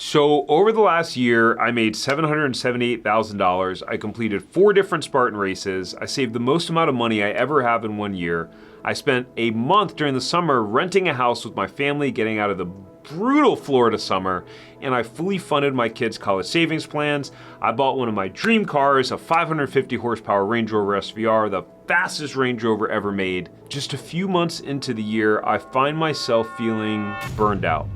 So over the last year, I made $778,000. I completed 4 different Spartan races. I saved the most amount of money I ever have in 1 year. I spent a month during the summer renting a house with my family, getting out of the brutal Florida summer, and I fully funded my kids' college savings plans. I bought one of my dream cars, a 550 horsepower Range Rover SVR, the fastest Range Rover ever made. Just a few months into the year, I find myself feeling burned out.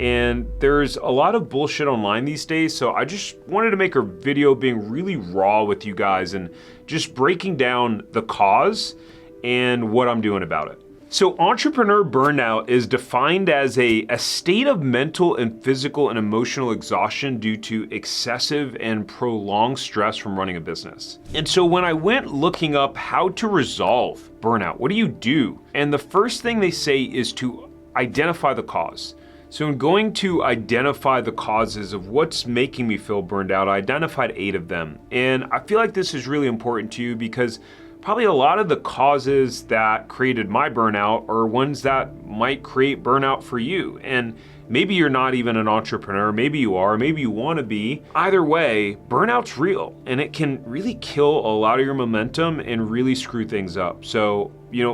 And there's a lot of bullshit online these days, so I just wanted to make a video being really raw with you guys and just breaking down the cause and what I'm doing about it. So entrepreneur burnout is defined as a state of mental and physical and emotional exhaustion due to excessive and prolonged stress from running a business. And so when I went looking up how to resolve burnout, what do you do? And the first thing they say is to identify the cause. So in going to identify the causes of what's making me feel burned out, I identified 8 of them. And I feel like this is really important to you because probably a lot of the causes that created my burnout are ones that might create burnout for you. And maybe you're not even an entrepreneur, maybe you are, maybe you want to be. Either way, burnout's real and it can really kill a lot of your momentum and really screw things up. So,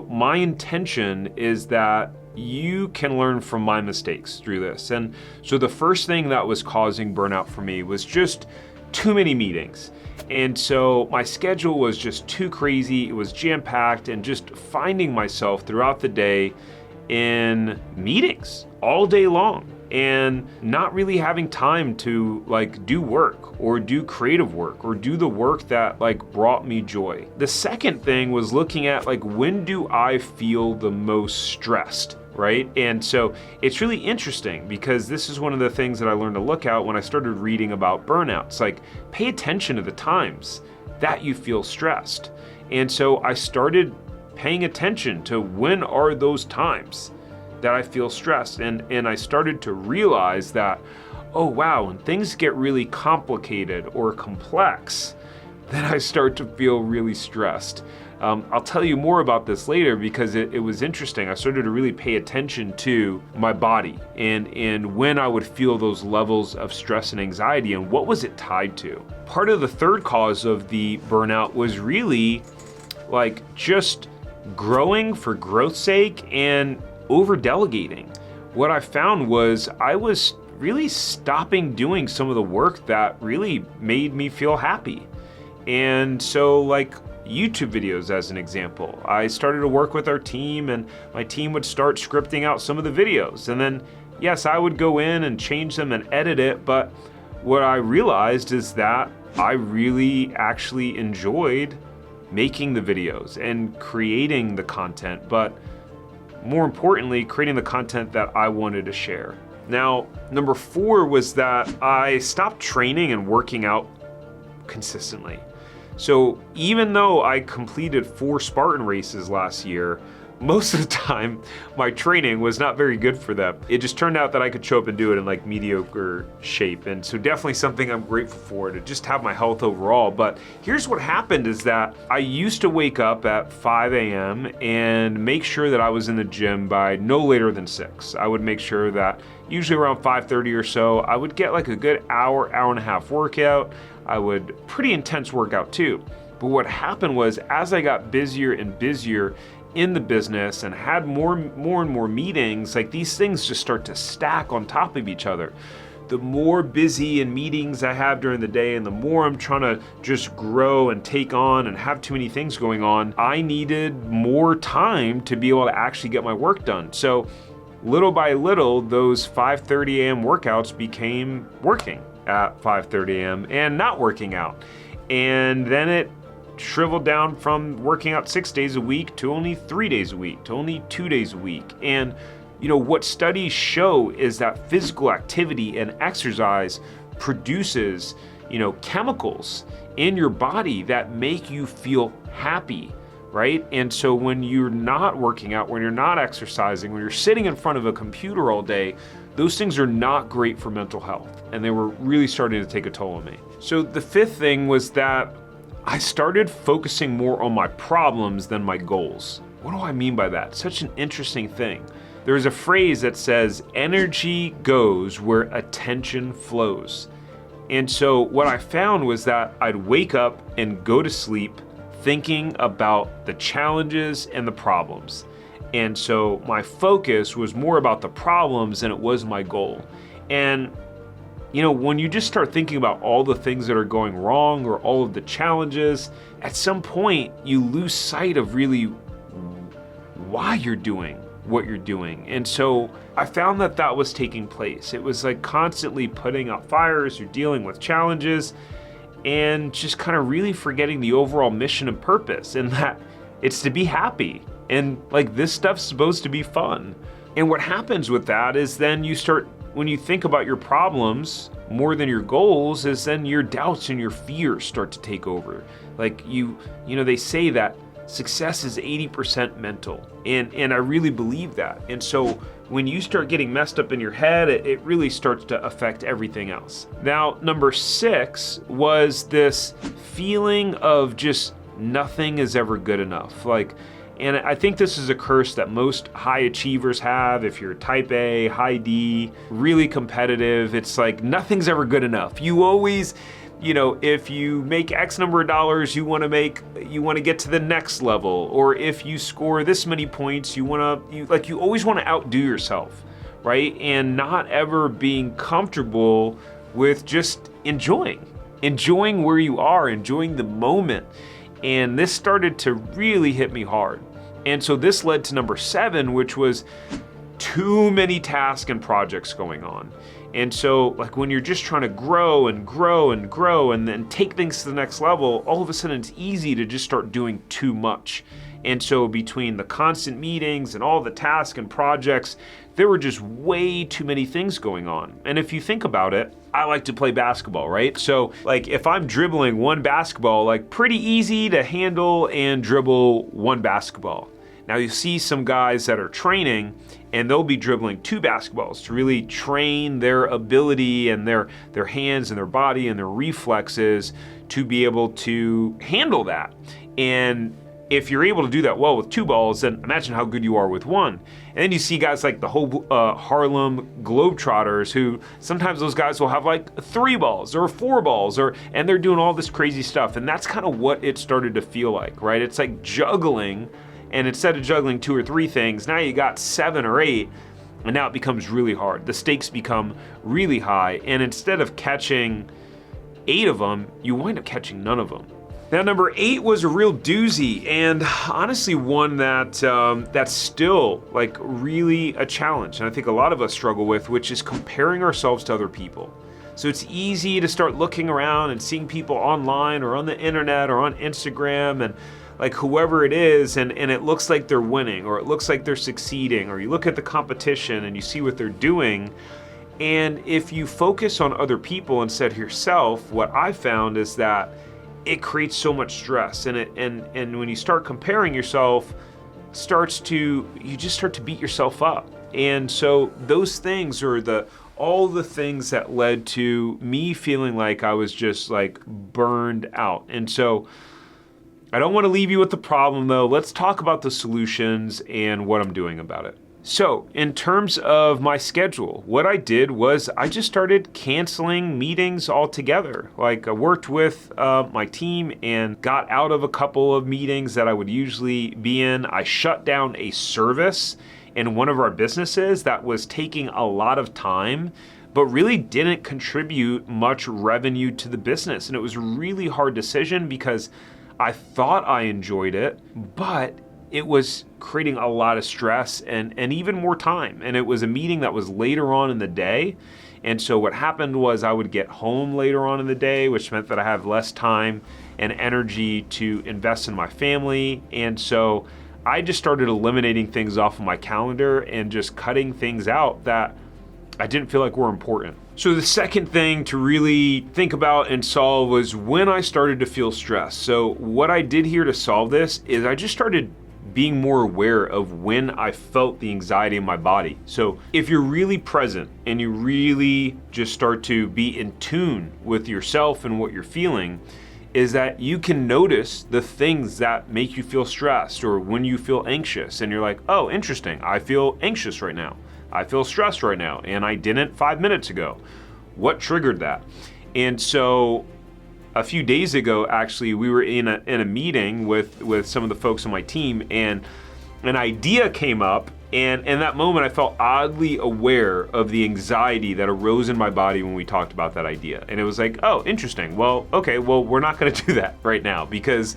my intention is that you can learn from my mistakes through this. And so the first thing that was causing burnout for me was just too many meetings. And so my schedule was just too crazy. It was jam-packed, and just finding myself throughout the day in meetings all day long and not really having time to do work or do creative work or do the work that brought me joy. The second thing was looking at when do I feel the most stressed, right? And so it's really interesting because this is one of the things that I learned to look at when I started reading about burnout. It's pay attention to the times that you feel stressed. And so I started paying attention to when are those times that I feel stressed. And I started to realize that, oh wow, when things get really complicated or complex, then I start to feel really stressed. I'll tell you more about this later because it was interesting. I started to really pay attention to my body and when I would feel those levels of stress and anxiety and what was it tied to. Part of the third cause of the burnout was really just growing for growth's sake and over delegating. What I found was I was really stopping doing some of the work that really made me feel happy. And so YouTube videos as an example, I started to work with our team and my team would start scripting out some of the videos. And then yes, I would go in and change them and edit it. But what I realized is that I really actually enjoyed making the videos and creating the content, but more importantly, creating the content that I wanted to share. Now, number 4 was that I stopped training and working out consistently. So even though I completed 4 Spartan races last year, most of the time my training was not very good for them. It just turned out that I could show up and do it in mediocre shape. And so definitely something I'm grateful for, to just have my health overall. But here's what happened is that I used to wake up at 5 a.m. and make sure that I was in the gym by no later than 6. I would make sure that usually around 5:30 or so, I would get a good hour and a half workout. I would pretty intense workout too. But what happened was as I got busier and busier in the business and had more and more meetings, these things just start to stack on top of each other. The more busy and meetings I have during the day and the more I'm trying to just grow and take on and have too many things going on, I needed more time to be able to actually get my work done. So little by little, those 5:30 a.m. workouts became working at 5:30 a.m. and not working out. And then it shriveled down from working out 6 days a week to only 3 days a week, to only 2 days a week. And what studies show is that physical activity and exercise produces, chemicals in your body that make you feel happy, right? And so when you're not working out, when you're not exercising, when you're sitting in front of a computer all day, those things are not great for mental health. And they were really starting to take a toll on me. So the 5th thing was that I started focusing more on my problems than my goals. What do I mean by that? Such an interesting thing. there's a phrase that says, energy goes where attention flows. And so what I found was that I'd wake up and go to sleep thinking about the challenges and the problems. And so my focus was more about the problems than it was my goal. And when you just start thinking about all the things that are going wrong or all of the challenges, at some point you lose sight of really why you're doing what you're doing. And so I found that was taking place. It was like constantly putting out fires, you're dealing with challenges, and just kind of really forgetting the overall mission and purpose, and that it's to be happy. And like, this stuff's supposed to be fun. And what happens with that is then when you think about your problems more than your goals, is then your doubts and your fears start to take over. Like they say that success is 80% mental. And I really believe that. And so when you start getting messed up in your head, it really starts to affect everything else. Now, number 6 was this feeling of just nothing is ever good enough. And I think this is a curse that most high achievers have. If you're type A, high D, really competitive, it's like nothing's ever good enough. You always, if you make X number of dollars, you want to get to the next level. Or if you score this many points, you always want to outdo yourself, right? And not ever being comfortable with just enjoying where you are, enjoying the moment. And this started to really hit me hard. And so this led to number 7, which was too many tasks and projects going on. And so when you're just trying to grow and grow and grow and then take things to the next level, all of a sudden it's easy to just start doing too much. And so between the constant meetings and all the tasks and projects, there were just way too many things going on. And if you think about it, I like to play basketball, right? So if I'm dribbling one basketball, pretty easy to handle and dribble one basketball. Now you see some guys that are training and they'll be dribbling 2 basketballs to really train their ability and their hands and their body and their reflexes to be able to handle that. And if you're able to do that well with 2 balls, then imagine how good you are with 1. And then you see guys like the whole Harlem Globetrotters, who sometimes those guys will have 3 balls or 4 balls, and they're doing all this crazy stuff. And that's kind of what it started to feel like, right? It's like juggling, and instead of juggling 2 or 3 things, now you got 7 or 8, and now it becomes really hard. The stakes become really high, and instead of catching 8 of them, you wind up catching none of them. Now, number 8 was a real doozy, and honestly one that's still really a challenge, and I think a lot of us struggle with, which is comparing ourselves to other people. So it's easy to start looking around and seeing people online or on the internet or on Instagram and whoever it is, and it looks like they're winning, or it looks like they're succeeding, or you look at the competition and you see what they're doing. And if you focus on other people instead of yourself, what I found is that it creates so much stress, and when you start comparing yourself, you just start to beat yourself up. And so those things are all the things that led to me feeling like I was just burned out. And so I don't want to leave you with the problem though. Let's talk about the solutions and what I'm doing about it. So in terms of my schedule, what I did was I just started canceling meetings altogether. I worked with my team and got out of a couple of meetings that I would usually be in. I shut down a service in one of our businesses that was taking a lot of time, but really didn't contribute much revenue to the business. And it was a really hard decision because I thought I enjoyed it, but it was creating a lot of stress and even more time. And it was a meeting that was later on in the day. And so what happened was I would get home later on in the day, which meant that I have less time and energy to invest in my family. And so I just started eliminating things off of my calendar and just cutting things out that I didn't feel like were important. So the second thing to really think about and solve was when I started to feel stressed. So what I did here to solve this is I just started being more aware of when I felt the anxiety in my body. So if you're really present and you really just start to be in tune with yourself and what you're feeling, is that you can notice the things that make you feel stressed or when you feel anxious, and you're like, oh, interesting, I feel anxious right now. I feel stressed right now, and I didn't 5 minutes ago. What triggered that? And so a few days ago, actually, we were in a meeting with some of the folks on my team, and an idea came up, and in that moment I felt oddly aware of the anxiety that arose in my body when we talked about that idea. And it was like, oh, interesting. Well, okay, well, we're not going to do that right now because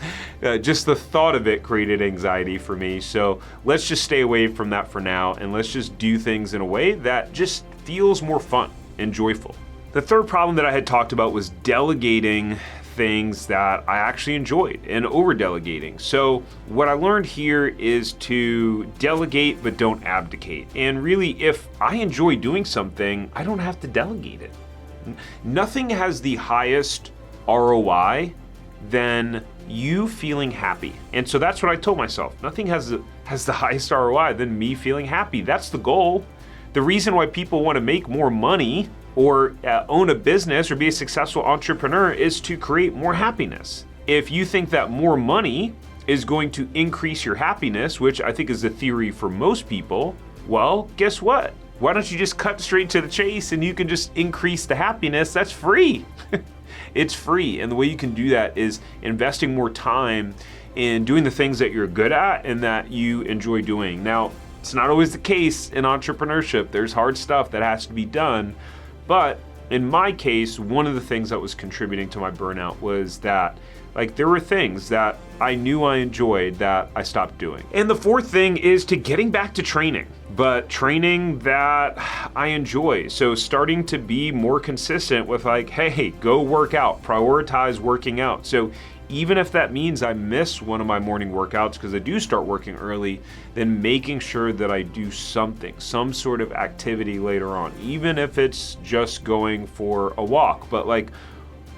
just the thought of it created anxiety for me. So let's just stay away from that for now, and let's just do things in a way that just feels more fun and joyful. The third problem that I had talked about was delegating things that I actually enjoyed and over-delegating. So what I learned here is to delegate but don't abdicate. And really, if I enjoy doing something, I don't have to delegate it. Nothing has the highest ROI than you feeling happy. And so that's what I told myself. Nothing has the highest ROI than me feeling happy. That's the goal. The reason why people want to make more money or own a business or be a successful entrepreneur is to create more happiness. If you think that more money is going to increase your happiness, which I think is the theory for most people, well, guess what? Why don't you just cut straight to the chase and you can just increase the happiness? That's free. It's free. And the way you can do that is investing more time in doing the things that you're good at and that you enjoy doing. Now, it's not always the case in entrepreneurship. There's hard stuff that has to be done. But in my case, one of the things that was contributing to my burnout was that there were things that I knew I enjoyed that I stopped doing. And the fourth thing is to getting back to training, but training that I enjoy. So starting to be more consistent with hey, go work out, prioritize working out. So even if that means I miss one of my morning workouts because I do start working early, then making sure that I do something, some sort of activity later on, even if it's just going for a walk. But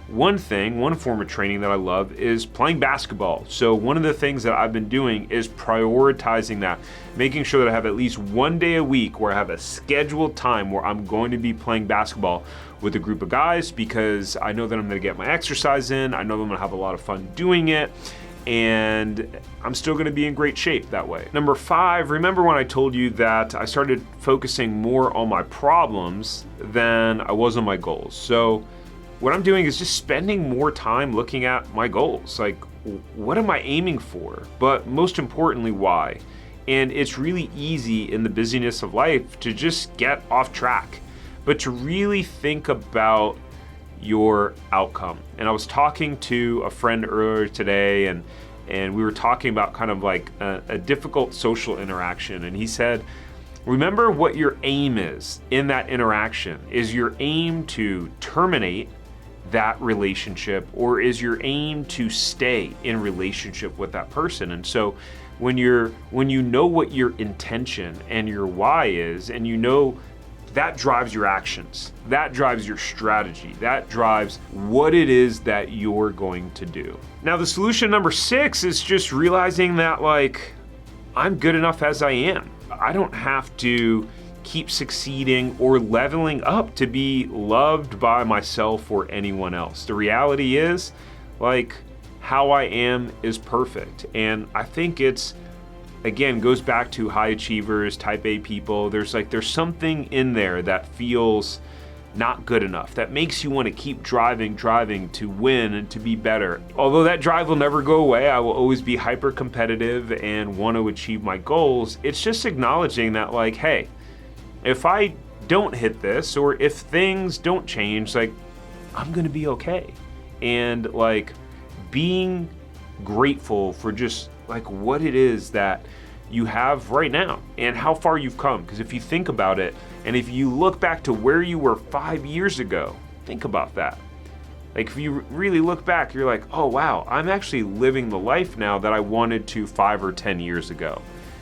one form of training that I love is playing basketball. So one of the things that I've been doing is prioritizing that, making sure that I have at least one day a week where I have a scheduled time where I'm going to be playing basketball with a group of guys, because I know that I'm going to get my exercise in. I know that I'm going to have a lot of fun doing it, and I'm still going to be in great shape that way. Number 5, remember when I told you that I started focusing more on my problems than I was on my goals? So what I'm doing is just spending more time looking at my goals. What am I aiming for? But most importantly, why? And it's really easy in the busyness of life to just get off track, but to really think about your outcome. And I was talking to a friend earlier today, and we were talking about kind of a difficult social interaction. And he said, remember what your aim is in that interaction. Is your aim to terminate that relationship, or is your aim to stay in relationship with that person? And so when you know what your intention and your why is, and you know that drives your actions, that drives your strategy, that drives what it is that you're going to do. Now, the solution number 6 is just realizing that I'm good enough as I am. I don't have to keep succeeding or leveling up to be loved by myself or anyone else. The reality is, how I am is perfect. And I think it's, again, goes back to high achievers, type A people. There's something in there that feels not good enough, that makes you want to keep driving to win and to be better. Although that drive will never go away, I will always be hyper competitive and want to achieve my goals. It's just acknowledging that hey, if I don't hit this, or if things don't change, I'm gonna be okay. And being grateful for just what it is that you have right now and how far you've come. Because if you think about it, and if you look back to where you were 5 years ago, think about that. If you really look back, you're oh wow, I'm actually living the life now that I wanted to 5 or 10 years ago.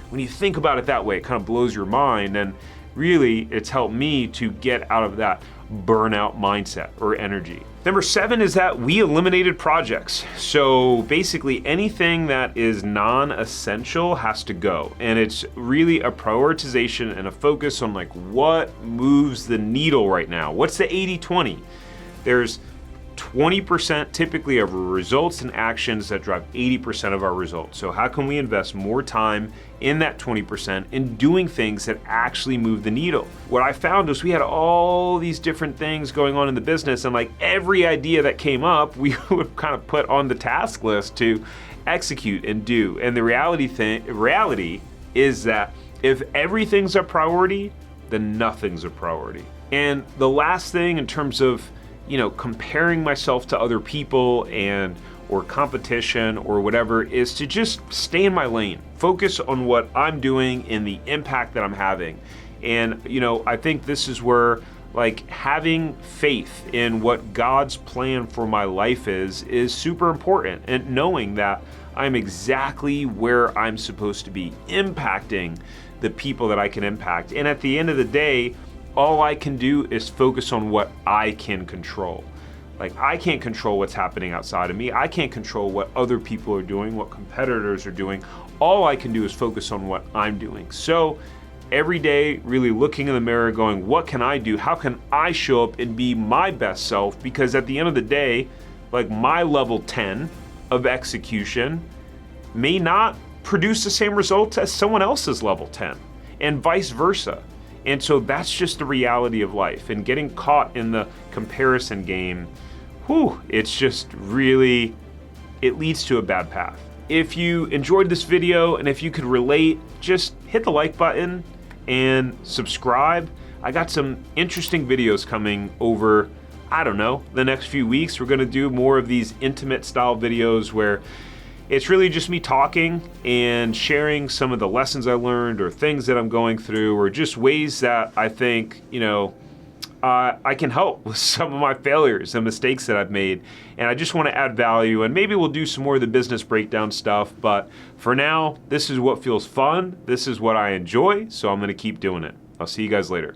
When you think about it that way, it kind of blows your mind. And really, it's helped me to get out of that burnout mindset or energy. Number 7 is that we eliminated projects. So basically anything that is non-essential has to go. And it's really a prioritization and a focus on what moves the needle right now. What's the 80-20? There's 20% typically of results and actions that drive 80% of our results. So how can we invest more time in that 20% in doing things that actually move the needle? What I found was we had all these different things going on in the business, and like every idea that came up, we would kind of put on the task list to execute and do. And the reality is that if everything's a priority, then nothing's a priority. And the last thing in terms of comparing myself to other people or competition or whatever is to just stay in my lane, focus on what I'm doing and the impact that I'm having. And, I think this is where like having faith in what God's plan for my life is super important, and knowing that I'm exactly where I'm supposed to be, impacting the people that I can impact. And at the end of the day, all I can do is focus on what I can control. Like I can't control what's happening outside of me. I can't control what other people are doing, what competitors are doing. All I can do is focus on what I'm doing. So every day, really looking in the mirror, going, what can I do? How can I show up and be my best self? Because at the end of the day, like my level 10 of execution may not produce the same results as someone else's level 10, and vice versa. And so that's just the reality of life. And getting caught in the comparison game, it's just really, it leads to a bad path. If you enjoyed this video and if you could relate, just hit the like button and subscribe. I got some interesting videos coming over, the next few weeks. We're gonna do more of these intimate style videos where it's really just me talking and sharing some of the lessons I learned or things that I'm going through, or just ways that I think, I can help with some of my failures and mistakes that I've made. And I just want to add value, and maybe we'll do some more of the business breakdown stuff. But for now, this is what feels fun. This is what I enjoy. So I'm going to keep doing it. I'll see you guys later.